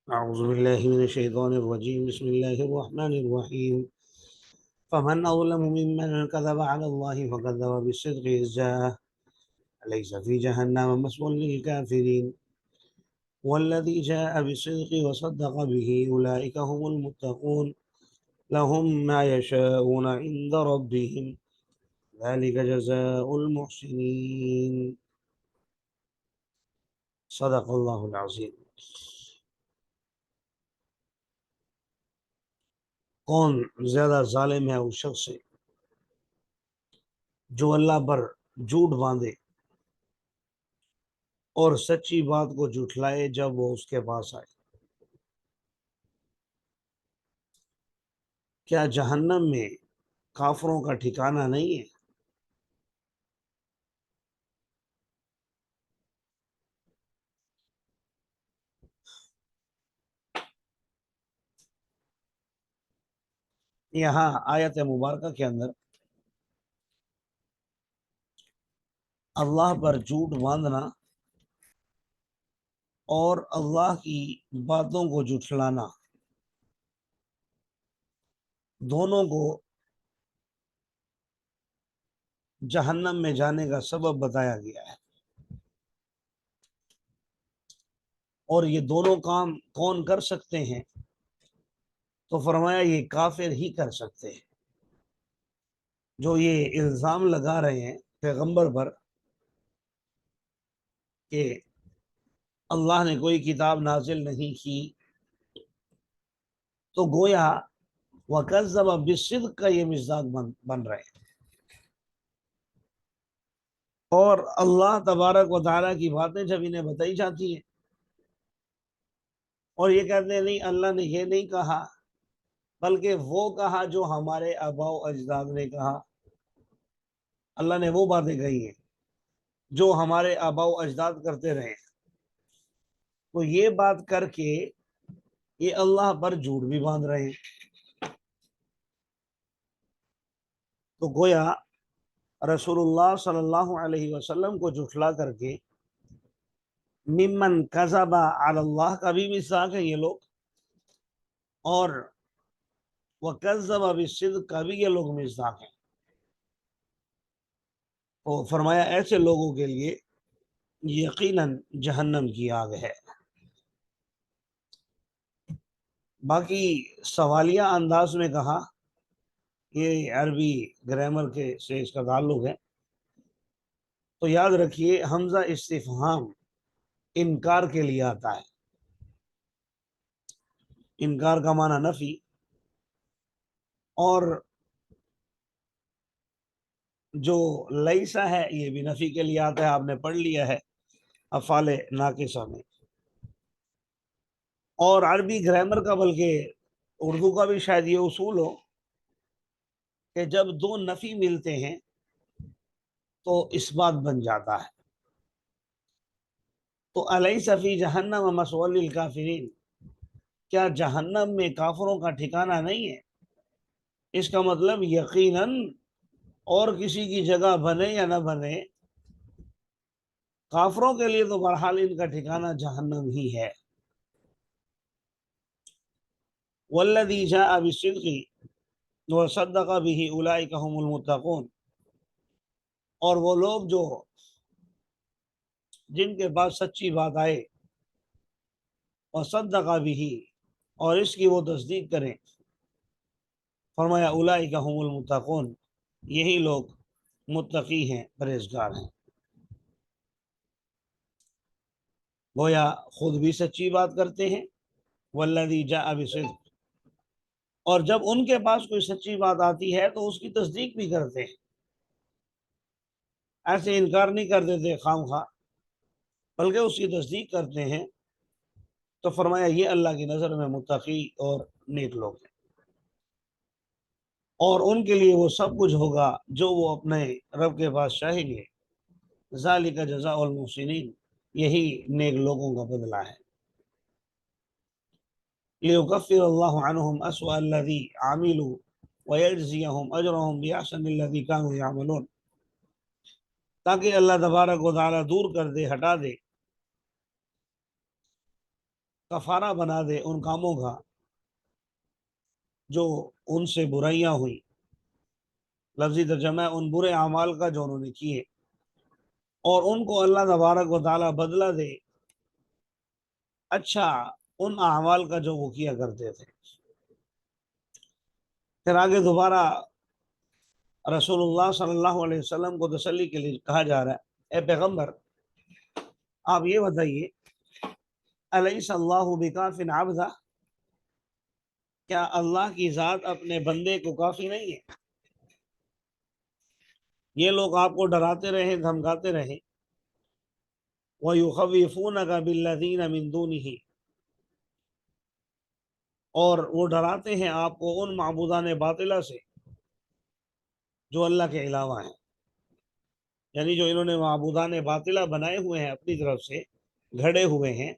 أعوذ بالله من الشيطان الرجيم بسم الله الرحمن الرحيم فمن أظلم ممن كذب على الله فكذب بالصدق إذ جاءه أليس في جهنم مثوى للكافرين والذي جاء بالصدق وصدق به أولئك هم المتقون لهم ما يشاءون عند ربهم ذلك جزاء المحسنين صدق الله العظيم۔ کون زیادہ ظالم ہے اس شخص سے جو اللہ پر جھوٹ باندھے اور سچی بات کو جھٹلائے جب وہ اس کے پاس آئے۔ کیا جہنم میں کافروں کا ٹھکانہ نہیں ہے؟ یہاں آیت مبارکہ کے اندر اللہ پر جھوٹ باندھنا اور اللہ کی باتوں کو جھٹلانا دونوں کو جہنم میں جانے کا سبب بتایا گیا ہے، اور یہ دونوں کام کون کر سکتے ہیں؟ تو فرمایا یہ کافر ہی کر سکتے ہیں جو یہ الزام لگا رہے ہیں پیغمبر پر کہ اللہ نے کوئی کتاب نازل نہیں کی، تو گویا وَكَذَّبَ بِالصِّدْقِ کا یہ مصداق بن رہے ہیں، اور اللہ تبارک و تعالیٰ کی باتیں جب انہیں بتائی جاتی ہیں اور یہ کہتے ہیں نہیں اللہ نے یہ نہیں کہا بلکہ وہ کہا جو ہمارے آباء و اجداد نے کہا، اللہ نے وہ باتیں کہی ہیں جو ہمارے آباء و اجداد کرتے رہے ہیں، تو یہ بات کر کے یہ اللہ پر جھوٹ بھی باندھ رہے ہیں۔ تو گویا رسول اللہ صلی اللہ علیہ وسلم کو جھٹلا کر کے ممن کذب علی اللہ کا بھی مصداق ہے یہ لوگ، اور وکذب بالصدق کا بھی یہ لوگ مصداق ہیں۔ تو فرمایا ایسے لوگوں کے لیے یقیناً جہنم کی آگ ہے۔ باقی سوالیہ انداز میں کہا، یہ عربی گرامر کے سے اس کا تعلق ہے، تو یاد رکھیے حمزہ استفہام انکار کے لیے آتا ہے۔ انکار کا معنی نفی، اور جو لیسا ہے یہ بھی نفی کے لیے آتا ہے، آپ نے پڑھ لیا ہے افعال ناقصہ میں۔ اور عربی گرامر کا بلکہ اردو کا بھی شاید یہ اصول ہو کہ جب دو نفی ملتے ہیں تو اس بات بن جاتا ہے۔ تو الیس فی جہنم مثوی للکافرین، کیا جہنم میں کافروں کا ٹھکانہ نہیں ہے؟ اس کا مطلب یقیناً اور کسی کی جگہ بنے یا نہ بنے، کافروں کے لیے تو بہرحال ان کا ٹھکانہ جہنم ہی ہے۔ والذی جاء بالصدق وصدق به اولئک هم المتقون، اور وہ لوگ جو جن کے پاس سچی بات آئے وصدق به، اور اس کی وہ تصدیق کریں، فرمایا اولئک هم المتقون، یہی لوگ متقی ہیں، پرہیزگار ہیں۔ گویا خود بھی سچی بات کرتے ہیں، والذی جاء بالصدق، اور جب ان کے پاس کوئی سچی بات آتی ہے تو اس کی تصدیق بھی کرتے ہیں، ایسے انکار نہیں کر دیتے خام خواہ، بلکہ اس کی تصدیق کرتے ہیں۔ تو فرمایا یہ اللہ کی نظر میں متقی اور نیک لوگ ہیں، اور ان کے لیے وہ سب کچھ ہوگا جو وہ اپنے رب کے پاس چاہیں گے۔ ذالک جزاء المحسنین، یہی نیک لوگوں کا بدلہ ہے۔ لیکفر اللہ عنہم اسوأ الذی عملوا ویجزیہم اجرہم بأحسن الذی کانوا یعملون، تاکہ اللہ تبارک و تعالیٰ دور کر دے، ہٹا دے کفارہ بنا دے ان کاموں کا جو ان سے برائیاں ہوئی، لفظی ترجمہ ہے ان برے اعمال کا جو انہوں نے کیے، اور ان کو اللہ تبارک و تعالیٰ بدلہ دے اچھا ان اعمال کا جو وہ کیا کرتے تھے۔ پھر آگے دوبارہ رسول اللہ صلی اللہ علیہ وسلم کو تسلی کے لیے کہا جا رہا ہے، اے پیغمبر آپ یہ بتائیے، الیس اللہ بکاف عبدہ، کیا اللہ کی ذات اپنے بندے کو کافی نہیں ہے؟ یہ لوگ آپ کو ڈراتے رہے، دھمکاتے رہے، وَيُخَوِّفُونَكَ بِالَّذِينَ مِن دُونِهِ، اور وہ ڈراتے ہیں آپ کو ان معبودان باطلہ سے جو اللہ کے علاوہ ہیں، یعنی جو انہوں نے معبودان باطلہ بنائے ہوئے ہیں اپنی طرف سے، گھڑے ہوئے ہیں،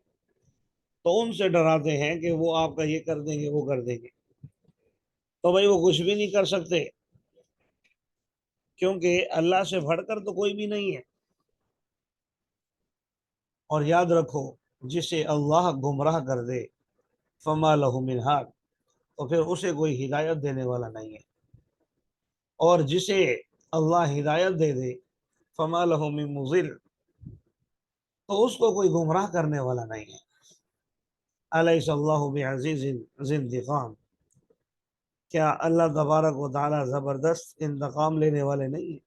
تو ان سے ڈراتے ہیں کہ وہ آپ کا یہ کر دیں گے، وہ کر دیں گے۔ تو بھائی وہ کچھ بھی نہیں کر سکتے، کیونکہ اللہ سے بڑھ کر تو کوئی بھی نہیں ہے۔ اور یاد رکھو، جسے اللہ گمراہ کر دے فما لہ من ہاد، تو پھر اسے کوئی ہدایت دینے والا نہیں ہے، اور جسے اللہ ہدایت دے دے فما لہ من مضل، تو اس کو کوئی گمراہ کرنے والا نہیں ہے۔ الیس اللہ بعزیز ذی انتقام، کیا اللہ تبارک و تعالی زبردست انتقام لینے والے نہیں ہیں؟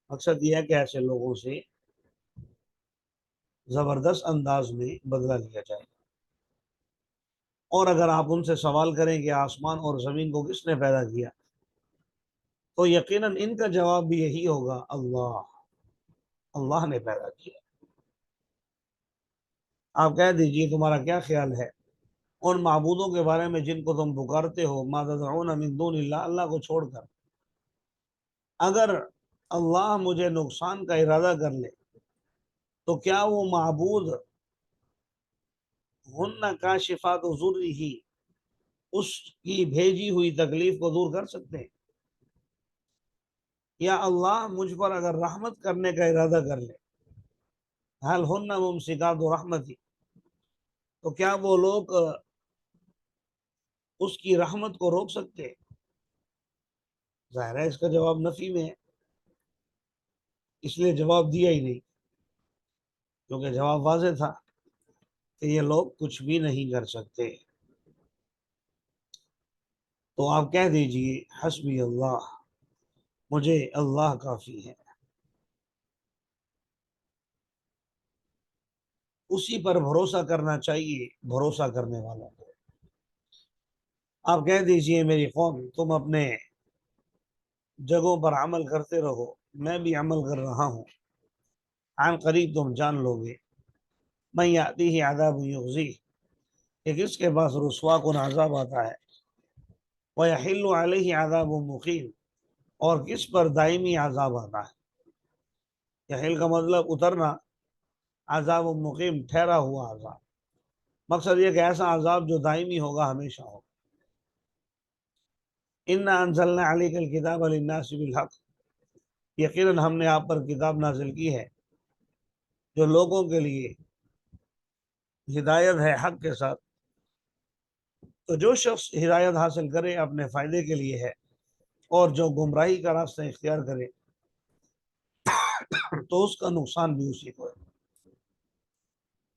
مقصد یہ ہے کہ ایسے لوگوں سے زبردست انداز میں بدلہ لیا جائے، اور اگر آپ ان سے سوال کریں کہ آسمان اور زمین کو کس نے پیدا کیا، تو یقیناً ان کا جواب بھی یہی ہوگا، اللہ، اللہ نے پیدا کیا۔ آپ کہہ دیجئے تمہارا کیا خیال ہے ان معبودوں کے بارے میں جن کو تم پکارتے ہو، ما تدعون من دون اللہ، اللہ کو چھوڑ کر، اگر اللہ مجھے نقصان کا ارادہ کر لے تو کیا وہ معبود ہن کاشفات ضرہ، اس کی بھیجی ہوئی تکلیف کو دور کر سکتے ہیں؟ یا اللہ مجھ پر اگر رحمت کرنے کا ارادہ کر لے، حل ہن ممسکات رحمتی، تو کیا وہ لوگ اس کی رحمت کو روک سکتے ہیں؟ ظاہر ہے اس کا جواب نفی میں ہے، اس لیے جواب دیا ہی نہیں، کیونکہ جواب واضح تھا کہ یہ لوگ کچھ بھی نہیں کر سکتے۔ تو آپ کہہ دیجئے حسبی اللہ، مجھے اللہ کافی ہے، اسی پر بھروسہ کرنا چاہیے بھروسہ کرنے والوں کو۔ آپ کہہ دیجئے میری قوم، تم اپنے جگہوں پر عمل کرتے رہو، میں بھی عمل کر رہا ہوں، عن قریب تم جان لو گے، من یأتیہ عذاب یخزیہ، کہ کس کے پاس رسوا کن عذاب آتا ہے، ویحل علیہ عذاب مقیم، اور کس پر دائمی عذاب آتا ہے۔ یحل کا مطلب اترنا، عذاب مقیم ٹھہرا ہوا عذاب، مقصد یہ کہ ایسا عذاب جو دائمی ہوگا، ہمیشہ ہوگا۔ انا انزلنا علیک الکتاب للناس بالحق، یقیناً ہم نے آپ پر کتاب نازل کی ہے جو لوگوں کے لیے ہدایت ہے حق کے ساتھ، تو جو شخص ہدایت حاصل کرے اپنے فائدے کے لیے ہے، اور جو گمراہی کا راستہ اختیار کرے تو اس کا نقصان بھی اسی کو ہے۔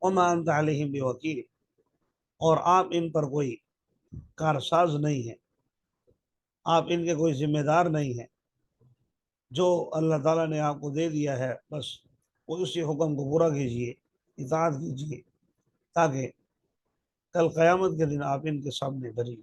وما انت علیہم بوکیل، اور آپ ان پر کوئی کارساز نہیں ہے، آپ ان کے کوئی ذمہ دار نہیں ہیں، جو اللہ تعالیٰ نے آپ کو دے دیا ہے بس وہ اسی حکم کو پورا کیجیے، اطاعت کیجیے، تاکہ کل قیامت کے دن آپ ان کے سامنے بری